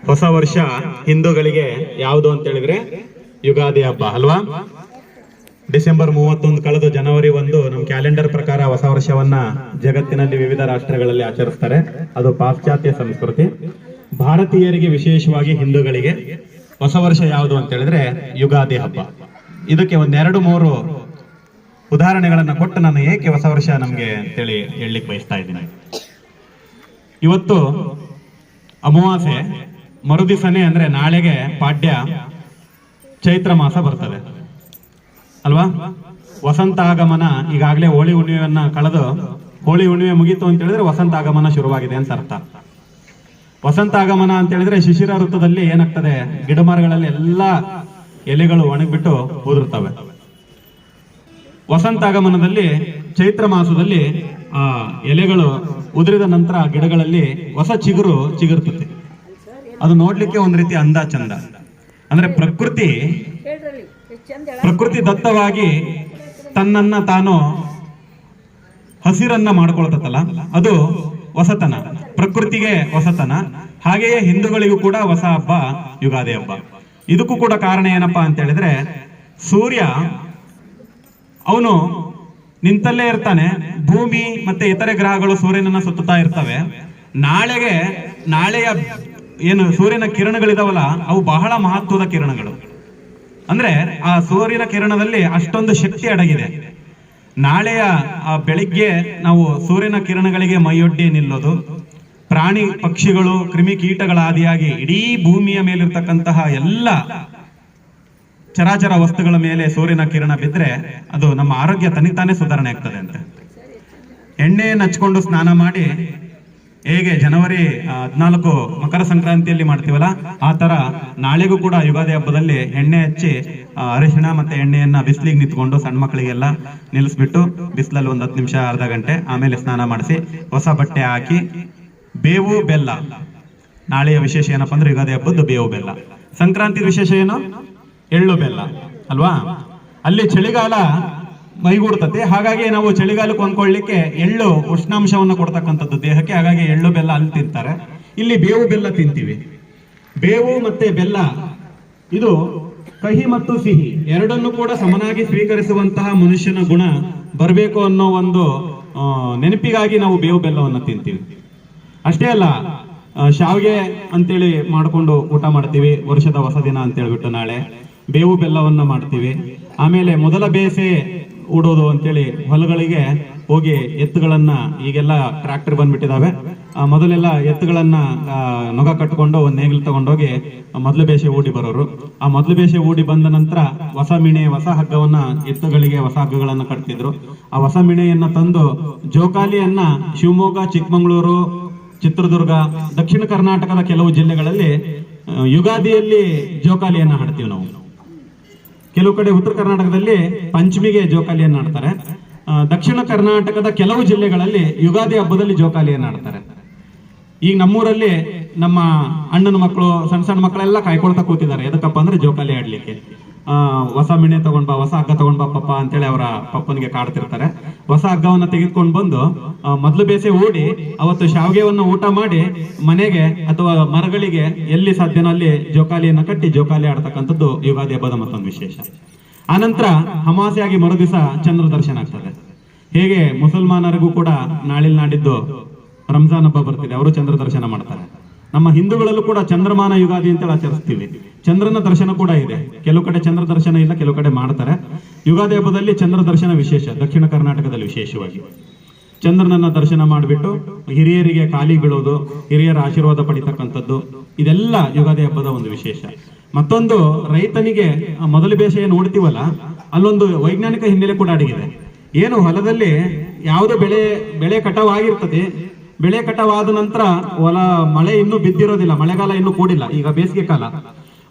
ಹೊಸ ವರ್ಷ ಹಿಂದೂಗಳಿಗೆ ಯಾವುದು ಅಂತ ಹೇಳಿದ್ರೆ ಯುಗಾದಿ ಹಬ್ಬ ಅಲ್ವಾ. ಡಿಸೆಂಬರ್ 31 ಕಳೆದು ಜನವರಿ 1 ನಮ್ಮ ಕ್ಯಾಲೆಂಡರ್ ಪ್ರಕಾರ ಹೊಸ ವರ್ಷವನ್ನ ಜಗತ್ತಿನಲ್ಲಿ ವಿವಿಧ ರಾಷ್ಟ್ರಗಳಲ್ಲಿ ಆಚರಿಸ್ತಾರೆ. ಅದು ಪಾಶ್ಚಾತ್ಯ ಸಂಸ್ಕೃತಿ. ಭಾರತೀಯರಿಗೆ ವಿಶೇಷವಾಗಿ ಹಿಂದೂಗಳಿಗೆ ಹೊಸ ವರ್ಷ ಯಾವುದು ಅಂತ ಹೇಳಿದ್ರೆ ಯುಗಾದಿ ಹಬ್ಬ. ಇದಕ್ಕೆ ಒಂದೆರಡು ಮೂರು ಉದಾಹರಣೆಗಳನ್ನ ಕೊಟ್ಟು ನಾನು ಏಕೆ ಹೊಸ ವರ್ಷ ನಮ್ಗೆ ಅಂತೇಳಿ ಹೇಳಲಿಕ್ಕೆ ಬಯಸ್ತಾ ಇದ್ದೀನಿ. ಇವತ್ತು ಅಮಾವಾಸ್ಯೆ ಮರುದಿವಸನೇ ಅಂದ್ರೆ ನಾಳೆಗೆ ಪಾಡ್ಯ ಚೈತ್ರ ಮಾಸ ಬರ್ತದೆ ಅಲ್ವಾ. ವಸಂತ ಆಗಮನ ಈಗಾಗಲೇ ಹೋಳಿ ಹುಣ್ಣಿಮೆಯನ್ನ ಕಳೆದು ಹೋಳಿ ಹುಣ್ಣಿಮೆ ಮುಗೀತು ಅಂತ ಹೇಳಿದ್ರೆ ವಸಂತ ಆಗಮನ ಶುರುವಾಗಿದೆ ಅಂತ ಅರ್ಥ. ವಸಂತ ಆಗಮನ ಅಂತ ಹೇಳಿದ್ರೆ ಶಿಶಿರ ಋತುದಲ್ಲಿ ಏನಾಗ್ತದೆ, ಗಿಡ ಮರಗಳಲ್ಲಿ ಎಲ್ಲಾ ಎಲೆಗಳು ಒಣಗಿಬಿಟ್ಟು ಉದುರ್ತವೆ. ವಸಂತ ಆಗಮನದಲ್ಲಿ ಚೈತ್ರ ಮಾಸದಲ್ಲಿ ಆ ಎಲೆಗಳು ಉದುರಿದ ನಂತರ ಗಿಡಗಳಲ್ಲಿ ಹೊಸ ಚಿಗುರ್ತದೆ. ಅದು ನೋಡ್ಲಿಕ್ಕೆ ಒಂದ್ ರೀತಿ ಅಂದ ಚಂದ. ಅಂದ್ರೆ ಪ್ರಕೃತಿ ದತ್ತವಾಗಿ ತನ್ನನ್ನ ತಾನು ಹಸಿರನ್ನ ಮಾಡ್ಕೊಳ್ತಲ್ಲ, ಅದು ಹೊಸತನ, ಪ್ರಕೃತಿಗೆ ಹೊಸತನ. ಹಾಗೆಯೇ ಹಿಂದೂಗಳಿಗೂ ಕೂಡ ಹೊಸ ಹಬ್ಬ ಯುಗಾದಿ ಹಬ್ಬ. ಇದಕ್ಕೂ ಕೂಡ ಕಾರಣ ಏನಪ್ಪಾ ಅಂತ ಹೇಳಿದ್ರೆ, ಸೂರ್ಯ ಅವನು ನಿಂತಲ್ಲೇ ಇರ್ತಾನೆ, ಭೂಮಿ ಮತ್ತೆ ಇತರೆ ಗ್ರಹಗಳು ಸೂರ್ಯನನ್ನ ಸುತ್ತುತ್ತಾ ಇರ್ತವೆ. ನಾಳೆಯ ಏನು ಸೂರ್ಯನ ಕಿರಣಗಳಿದಾವಲ್ಲ, ಅವು ಬಹಳ ಮಹತ್ವದ ಕಿರಣಗಳು. ಅಂದ್ರೆ ಆ ಸೂರ್ಯನ ಕಿರಣದಲ್ಲಿ ಅಷ್ಟೊಂದು ಶಕ್ತಿ ಅಡಗಿದೆ. ನಾಳೆಯ ಆ ಬೆಳಿಗ್ಗೆ ನಾವು ಸೂರ್ಯನ ಕಿರಣಗಳಿಗೆ ಮೈಯೊಡ್ಡಿ ನಿಲ್ಲೋದು, ಪ್ರಾಣಿ ಪಕ್ಷಿಗಳು ಕ್ರಿಮಿ ಕೀಟಗಳಾದಿಯಾಗಿ ಇಡೀ ಭೂಮಿಯ ಮೇಲಿರ್ತಕ್ಕಂತಹ ಎಲ್ಲ ಚರಾಚರ ವಸ್ತುಗಳ ಮೇಲೆ ಸೂರ್ಯನ ಕಿರಣ ಬಿದ್ರೆ ಅದು ನಮ್ಮ ಆರೋಗ್ಯ ತನಿತಾನೇ ಸುಧಾರಣೆ ಆಗ್ತದೆ ಅಂತ. ಎಣ್ಣೆಯನ್ನು ಹಚ್ಕೊಂಡು ಸ್ನಾನ ಮಾಡಿ ಹೇಗೆ ಜನವರಿ 14 ಮಕರ ಸಂಕ್ರಾಂತಿಯಲ್ಲಿ ಮಾಡ್ತೀವಲ್ಲ, ಆ ತರ ನಾಳೆಗೂ ಕೂಡ ಯುಗಾದಿ ಹಬ್ಬದಲ್ಲಿ ಎಣ್ಣೆ ಹಚ್ಚಿ ಅರಿಶಿಣ ಮತ್ತೆ ಎಣ್ಣೆಯನ್ನ ಬಿಸಿಲಿಗೆ ನಿಂತ್ಕೊಂಡು ಸಣ್ಣ ಮಕ್ಕಳಿಗೆಲ್ಲ ನಿಲ್ಲಿಸ್ಬಿಟ್ಟು ಬಿಸಿಲಲ್ಲಿ 10 ನಿಮಿಷ ಅರ್ಧ ಗಂಟೆ ಆಮೇಲೆ ಸ್ನಾನ ಮಾಡಿಸಿ ಹೊಸ ಬಟ್ಟೆ ಹಾಕಿ ಬೇವು ಬೆಲ್ಲ. ನಾಳೆಯ ವಿಶೇಷ ಏನಪ್ಪಾ ಅಂದ್ರೆ ಯುಗಾದಿ ಹಬ್ಬದ್ದು ಬೇವು ಬೆಲ್ಲ. ಸಂಕ್ರಾಂತಿ ವಿಶೇಷ ಏನು? ಎಳ್ಳು ಬೆಲ್ಲ ಅಲ್ವಾ. ಅಲ್ಲಿ ಚಳಿಗಾಲ ಮೈಗೂಡ್ತತೆ, ಹಾಗಾಗಿ ನಾವು ಚಳಿಗಾಲಕ್ಕೆ ಹೊಂದ್ಕೊಳ್ಳಿಕ್ಕೆ ಎಳ್ಳು ಉಷ್ಣಾಂಶವನ್ನು ಕೊಡ್ತಕ್ಕಂಥದ್ದು ದೇಹಕ್ಕೆ. ಹಾಗಾಗಿ ಎಳ್ಳು ಬೆಲ್ಲ ಅಲ್ಲಿ ತಿಂತಾರೆ, ಇಲ್ಲಿ ಬೇವು ಬೆಲ್ಲ ತಿಂತೀವಿ. ಬೇವು ಮತ್ತೆ ಬೆಲ್ಲ ಇದು ಕಹಿ ಮತ್ತು ಸಿಹಿ ಎರಡನ್ನು ಕೂಡ ಸಮನಾಗಿ ಸ್ವೀಕರಿಸುವಂತಹ ಮನುಷ್ಯನ ಗುಣ ಬರಬೇಕು ಅನ್ನೋ ಒಂದು ನೆನಪಿಗಾಗಿ ನಾವು ಬೇವು ಬೆಲ್ಲವನ್ನು ತಿಂತೀವಿ. ಅಷ್ಟೇ ಅಲ್ಲ, ಶಾವಿಗೆ ಅಂತೇಳಿ ಮಾಡ್ಕೊಂಡು ಊಟ ಮಾಡ್ತೀವಿ. ವರ್ಷದ ಹೊಸ ದಿನ ಅಂತ ಹೇಳ್ಬಿಟ್ಟು ನಾಳೆ ಬೇವು ಬೆಲ್ಲವನ್ನ ಮಾಡ್ತೀವಿ. ಆಮೇಲೆ ಮೊದಲ ಬೇಸೆ ಉಡೋದು ಅಂತೇಳಿ ಹೊಲಗಳಿಗೆ ಹೋಗಿ ಎತ್ತುಗಳನ್ನ, ಈಗೆಲ್ಲ ಟ್ರ್ಯಾಕ್ಟರ್ ಬಂದ್ಬಿಟ್ಟಿದಾವೆ, ಮೊದಲೆಲ್ಲ ಎತ್ತುಗಳನ್ನ ನೊಗ ಕಟ್ಕೊಂಡು ಒಂದು ನೇಗಿಲು ತಗೊಂಡೋಗಿ ಮೊದಲು ಬೇಸೆ ಊಡಿ ಬರೋರು. ಆ ಮೊದಲು ಬೇಸೆ ಊಡಿ ಬಂದ ನಂತರ ಹೊಸ ಮಿಣೆ, ಹೊಸ ಹಗ್ಗವನ್ನ ಎತ್ತುಗಳಿಗೆ ಹೊಸ ಹಗ್ಗಗಳನ್ನ ಕಟ್ತಿದ್ರು. ಆ ಹೊಸ ಮಿಣೆಯನ್ನ ತಂದು ಜೋಕಾಲಿಯನ್ನ ಶಿವಮೊಗ್ಗ, ಚಿಕ್ಕಮಗಳೂರು, ಚಿತ್ರದುರ್ಗ, ದಕ್ಷಿಣ ಕರ್ನಾಟಕದ ಕೆಲವು ಜಿಲ್ಲೆಗಳಲ್ಲಿ ಯುಗಾದಿಯಲ್ಲಿ ಜೋಕಾಲಿಯನ್ನ ಹಾಡ್ತೀವಿ ನಾವು. ಕೆಲವು ಕಡೆ ಉತ್ತರ ಕರ್ನಾಟಕದಲ್ಲಿ ಪಂಚಮಿಗೆ ಜೋಕಾಲಿಯನ್ನ ಆಡ್ತಾರೆ. ದಕ್ಷಿಣ ಕರ್ನಾಟಕದ ಕೆಲವು ಜಿಲ್ಲೆಗಳಲ್ಲಿ ಯುಗಾದಿ ಹಬ್ಬದಲ್ಲಿ ಜೋಕಾಲಿಯನ್ನ ಆಡ್ತಾರೆ. ಈಗ ನಮ್ಮೂರಲ್ಲಿ ನಮ್ಮ ಅಣ್ಣನ ಮಕ್ಕಳು, ಸಣ್ಣ ಮಕ್ಕಳೆಲ್ಲ ಕಾಯ್ಕೊಳ್ತಾ ಕೂತಿದ್ದಾರೆ. ಎದಕ್ಕಪ್ಪ ಅಂದ್ರೆ ಜೋಕಾಲಿ ಆಡ್ಲಿಕ್ಕೆ. ಹೊಸ ಮಿಣೆ ತಗೊಂಡ್ ಬಾ, ಹೊಸ ಹಗ್ಗ ತಗೊಂಡ್ ಬಾ ಪಪ್ಪ ಅಂತೇಳಿ ಅವರ ಪಪ್ಪನಿಗೆ ಕಾಡ್ತಿರ್ತಾರೆ. ಹೊಸ ಹಗ್ಗವನ್ನ ತೆಗೆದುಕೊಂಡು ಬಂದು ಮೊದಲು ಬೇಸೆ ಹೂಡಿ ಅವತ್ತು ಶಾವಿಗೆವನ್ನ ಊಟ ಮಾಡಿ ಮನೆಗೆ ಅಥವಾ ಮರಗಳಿಗೆ ಎಲ್ಲಿ ಸಾಧ್ಯನೋ ಅಲ್ಲಿ ಜೋಕಾಲಿಯನ್ನ ಕಟ್ಟಿ ಜೋಕಾಲಿ ಆಡ್ತಕ್ಕಂಥದ್ದು ಯುಗಾದಿ ಹಬ್ಬದ ಮತ್ತೊಂದು ವಿಶೇಷ. ಆನಂತರ ಅಮಾವಾಸ್ಯೆಯಾಗಿ ಮರುದಿವಸ ಚಂದ್ರ ದರ್ಶನ ಆಗ್ತದೆ. ಹೇಗೆ ಮುಸಲ್ಮಾನರಿಗೂ ಕೂಡ ನಾಡಿದ್ದು ರಂಜಾನ್ ಹಬ್ಬ ಬರ್ತಿದೆ, ಅವರು ಚಂದ್ರ ದರ್ಶನ ಮಾಡ್ತಾರೆ. ನಮ್ಮ ಹಿಂದೂಗಳಲ್ಲೂ ಕೂಡ ಚಂದ್ರಮಾನ ಯುಗಾದಿ ಅಂತೇಳಿ ಆಚರಿಸ್ತೀವಿ. ಚಂದ್ರನ ದರ್ಶನ ಕೂಡ ಇದೆ. ಕೆಲವು ಕಡೆ ಚಂದ್ರ ದರ್ಶನ ಇಲ್ಲ, ಕೆಲವು ಕಡೆ ಮಾಡ್ತಾರೆ. ಯುಗಾದಿ ಹಬ್ಬದಲ್ಲಿ ಚಂದ್ರ ದರ್ಶನ ವಿಶೇಷ. ದಕ್ಷಿಣ ಕರ್ನಾಟಕದಲ್ಲಿ ವಿಶೇಷವಾಗಿ ಚಂದ್ರನನ್ನ ದರ್ಶನ ಮಾಡಿಬಿಟ್ಟು ಹಿರಿಯರಿಗೆ ಕಾಲಿ ಬೀಳೋದು, ಹಿರಿಯರ ಆಶೀರ್ವಾದ ಪಡಿತಕ್ಕಂಥದ್ದು, ಇದೆಲ್ಲ ಯುಗಾದಿ ಹಬ್ಬದ ಒಂದು ವಿಶೇಷ. ಮತ್ತೊಂದು, ರೈತನಿಗೆ ಮೊದಲು ಬೇಸೆ ನೋಡ್ತೀವಲ್ಲ, ಅಲ್ಲೊಂದು ವೈಜ್ಞಾನಿಕ ಹಿನ್ನೆಲೆ ಕೂಡ ಅಡಗಿದೆ. ಏನು ಹೊಲದಲ್ಲಿ ಯಾವುದೋ ಬೆಳೆ ಕಟಾವಾಗಿರ್ತದೆ, ಬೆಳೆ ಕಟಾವಾದ ನಂತರ ಮಳೆ ಇನ್ನೂ ಬಿದ್ದಿರೋದಿಲ್ಲ, ಮಳೆಗಾಲ ಇನ್ನೂ ಕೂಡಿಲ್ಲ, ಈಗ ಬೇಸಿಗೆ ಕಾಲ.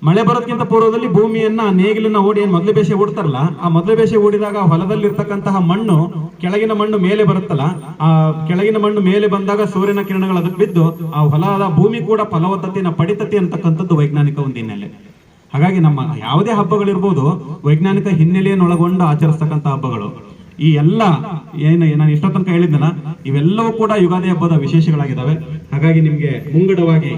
ಮಳೆ ಬರೋದಕ್ಕಿಂತ ಪೂರ್ವದಲ್ಲಿ ಭೂಮಿಯನ್ನ ನೇಗಿಲನ್ನ ಓಡಿ ಏನ್ ಮೊದಲು ಬೇಸೆ ಓಡ್ತಾರಲ್ಲ, ಆ ಮೊದಲು ಬೇಸೆ ಓಡಿದಾಗ ಹೊಲದಲ್ಲಿ ಇರ್ತಕ್ಕಂತಹ ಮಣ್ಣು, ಕೆಳಗಿನ ಮಣ್ಣು ಮೇಲೆ ಬರುತ್ತಲ್ಲ, ಆ ಕೆಳಗಿನ ಮಣ್ಣು ಮೇಲೆ ಬಂದಾಗ ಸೂರ್ಯನ ಕಿರಣಗಳು ಅದಕ್ಕೆ ಬಿದ್ದು ಆ ಹೊಲದ ಭೂಮಿ ಕೂಡ ಫಲವತ್ತತೆಯನ್ನು ಪಡಿತತಿ ಅಂತಕ್ಕಂಥದ್ದು ವೈಜ್ಞಾನಿಕ ಒಂದು ಹಿನ್ನೆಲೆ. ಹಾಗಾಗಿ ನಮ್ಮ ಯಾವುದೇ ಹಬ್ಬಗಳಿರ್ಬೋದು ವೈಜ್ಞಾನಿಕ ಹಿನ್ನೆಲೆಯನ್ನು ಒಳಗೊಂಡು ಆಚರಿಸ್ತಕ್ಕಂಥ ಹಬ್ಬಗಳು. ಈ ಎಲ್ಲ ನಾನು ಇಷ್ಟ ತನಕ ಹೇಳಿದ್ನಲ್ಲ, ಇವೆಲ್ಲವೂ ಕೂಡ ಯುಗಾದಿ ಹಬ್ಬದ ವಿಶೇಷಗಳಾಗಿದ್ದಾವೆ. ಹಾಗಾಗಿ ನಿಮ್ಗೆ ಮುಂಗಡವಾಗಿ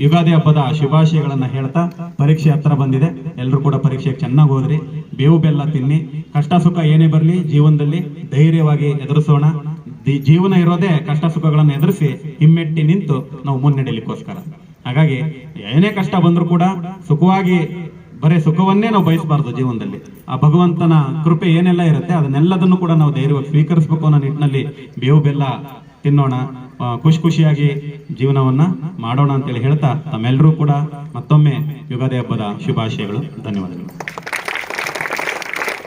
ಯುಗಾದಿ ಹಬ್ಬದ ಶುಭಾಶಯಗಳನ್ನ ಹೇಳ್ತಾ ಪರೀಕ್ಷೆ ಹತ್ರ ಬಂದಿದೆ. ಎಲ್ಲರೂ ಕೂಡ ಪರೀಕ್ಷೆಗೆ ಚೆನ್ನಾಗಿ ಓದ್ರಿ, ಬೇವು ಬೆಲ್ಲ ತಿನ್ನಿ, ಕಷ್ಟ ಸುಖ ಏನೇ ಬರಲಿ ಜೀವನದಲ್ಲಿ ಧೈರ್ಯವಾಗಿ ಎದುರಿಸೋಣ. ಜೀವನ ಇರೋದೇ ಕಷ್ಟ ಸುಖಗಳನ್ನು ಎದುರಿಸಿ ಹಿಮ್ಮೆಟ್ಟಿ ನಿಂತು ನಾವು ಮುನ್ನಡೆಯಲಿಕ್ಕೋಸ್ಕರ. ಹಾಗಾಗಿ ಏನೇ ಕಷ್ಟ ಬಂದರೂ ಕೂಡ ಸುಖವಾಗಿ, ಬರೀ ಸುಖವನ್ನೇ ನಾವು ಬಯಸಬಾರ್ದು ಜೀವನದಲ್ಲಿ. ಆ ಭಗವಂತನ ಕೃಪೆ ಏನೆಲ್ಲ ಇರುತ್ತೆ ಅದನ್ನೆಲ್ಲದನ್ನು ಕೂಡ ನಾವು ಧೈರ್ಯವಾಗಿ ಸ್ವೀಕರಿಸಬೇಕು ಅನ್ನೋ ನಿಟ್ಟಿನಲ್ಲಿ ಬೇವು ಬೆಲ್ಲ ತಿನ್ನೋಣ, ಖುಷಿಯಾಗಿ ಜೀವನವನ್ನ ಮಾಡೋಣ ಅಂತೇಳಿ ಹೇಳ್ತಾ ತಮ್ಮೆಲ್ಲರೂ ಕೂಡ ಮತ್ತೊಮ್ಮೆ ಯುಗಾದಿ ಹಬ್ಬದ ಶುಭಾಶಯಗಳು. ಧನ್ಯವಾದಗಳು.